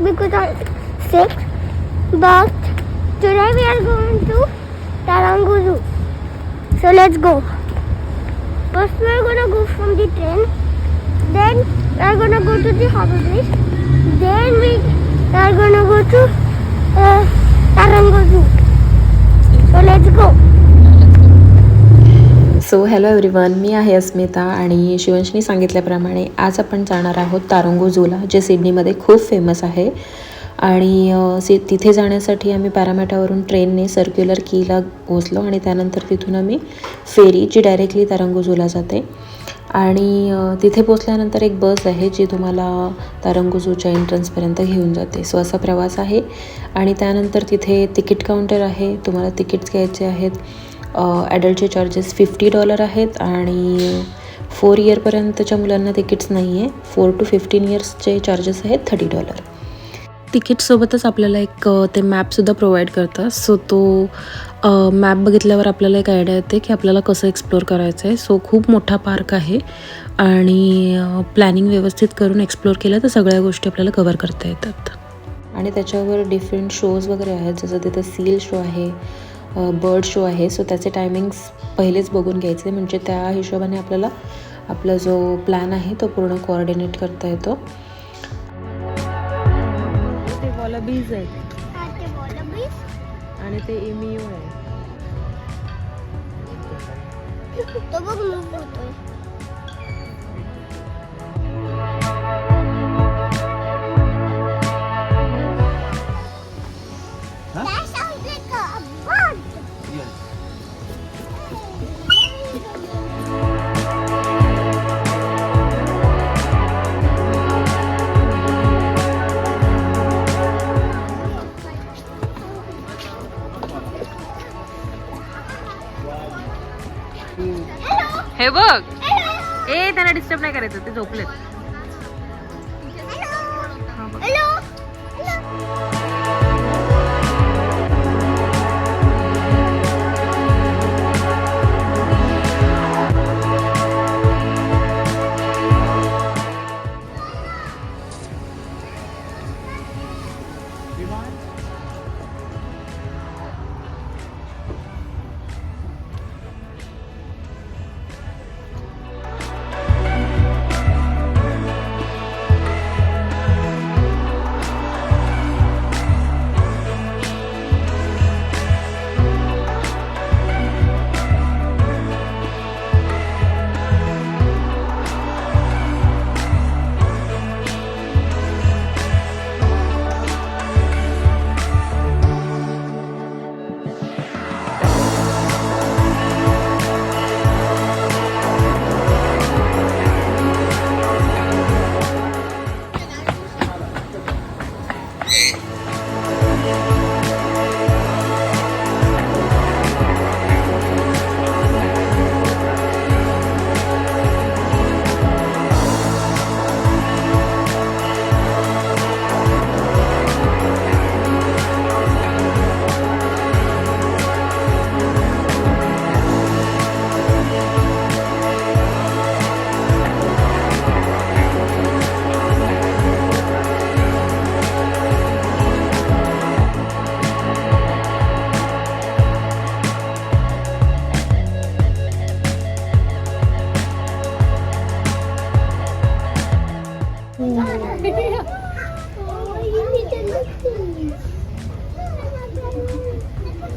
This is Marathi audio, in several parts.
because I'm sick. But today we are going to Tarango Zoo. So let's go. First we are gonna go from the train. Then we are gonna go to the Harbour Bridge. Then we are gonna go to Tarango Zoo. So let's go. So hello everyone, मी आहे अस्मिता आणि शिवंशनी सांगितल्याप्रमाणे आज आपण जाणार आहोत तारंगो झूला, जे सिडनीमध्ये खूप फेमस आहे. आणि तिथे जाण्यासाठी आम्ही पॅरामॅटावरून ट्रेनने सर्क्युलर कीला पोहोचलो आणि त्यानंतर तिथून आम्ही फेरी जी डायरेक्टली तारंगो झूला जाते. आणि तिथे पोचल्यानंतर एक बस आहे जी तुम्हाला तारंगो झूच्या एंट्रन्सपर्यंत घेऊन जाते. सो असा प्रवास आहे. आणि त्यानंतर तिथे तिकीट काउंटर आहे. तुम्हाला तिकीट्स घ्यायचे आहेत. ॲडल्टचे चार्जेस $50 आहेत आणि 4 इयरपर्यंतच्या मुलांना तिकीट्स नाही आहे. 4 to 15 इयर्सचे चार्जेस आहेत $30. तिकीटसोबतच आपल्याला एक ते मॅपसुद्धा प्रोव्हाइड करतात. सो तो मॅप बघितल्यावर आपल्याला एक आयडिया येते की आपल्याला कसं एक्सप्लोअर करायचं आहे. सो खूप मोठा पार्क आहे आणि प्लॅनिंग व्यवस्थित करून एक्सप्लोअर केलं तर सगळ्या गोष्टी आपल्याला कवर करता येतात. आणि त्याच्यावर डिफरंट शोज वगैरे आहेत, जसं तिथं सील शो आहे, बर्ड शो आहे. सो त्याचे टायमिंग्स पहिलेच बघून घ्यायचे, म्हणजे त्या हिशोबाने आपल्याला आपला जो प्लॅन आहे तो पूर्ण कोऑर्डिनेट करता येतो. ते वॉलबीज आहेत आणि ते एमियू आहे. तो बघ मूव होतोय. That sounds like a bug. Yes. हे बघ, ए त्यांना डिस्टर्ब नाही करायचं, ते झोपलेत. Hello.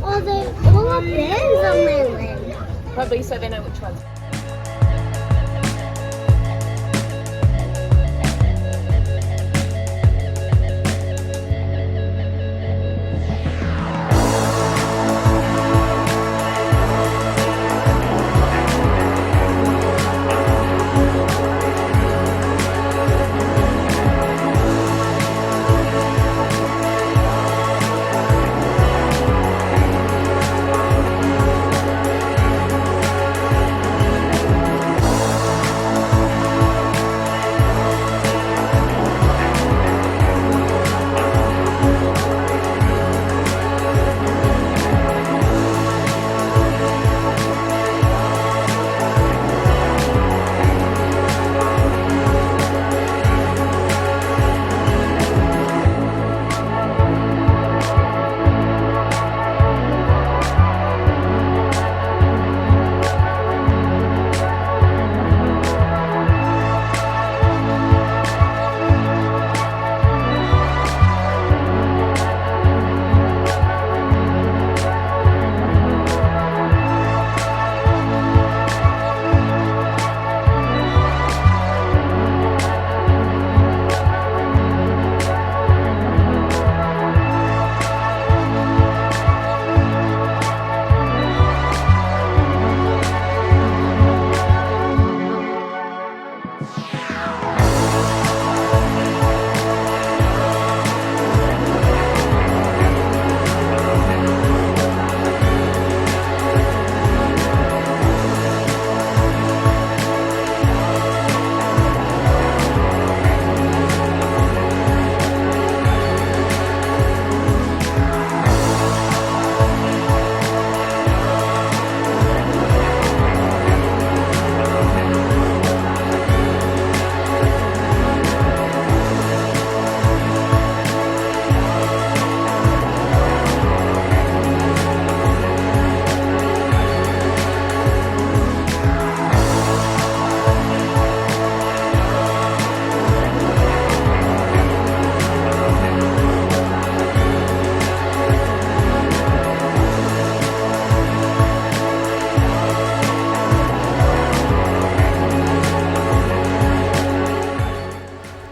Oh, they all have bears on their leg. Probably so they know which ones.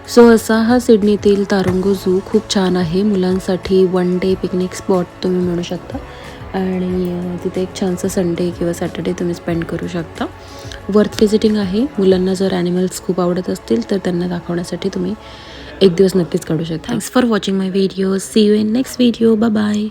So असा हा सिडनीतील तारंगो झू खूप छान आहे. मुलांसाठी 1 डे पिकनिक स्पॉट तुम्ही म्हणू शकता आणि तिथे एक छानसा संडे किंवा सॅटर्डे तुम्ही स्पेंड करू शकता. वर्थ विजिटिंग आहे. मुलांना जर ॲनिमल्स खूप आवडत असतील तर त्यांना दाखवण्यासाठी तुम्ही एक दिवस नक्कीच काढू शकता. Thanks for watching my video. See you in next video. Bye bye.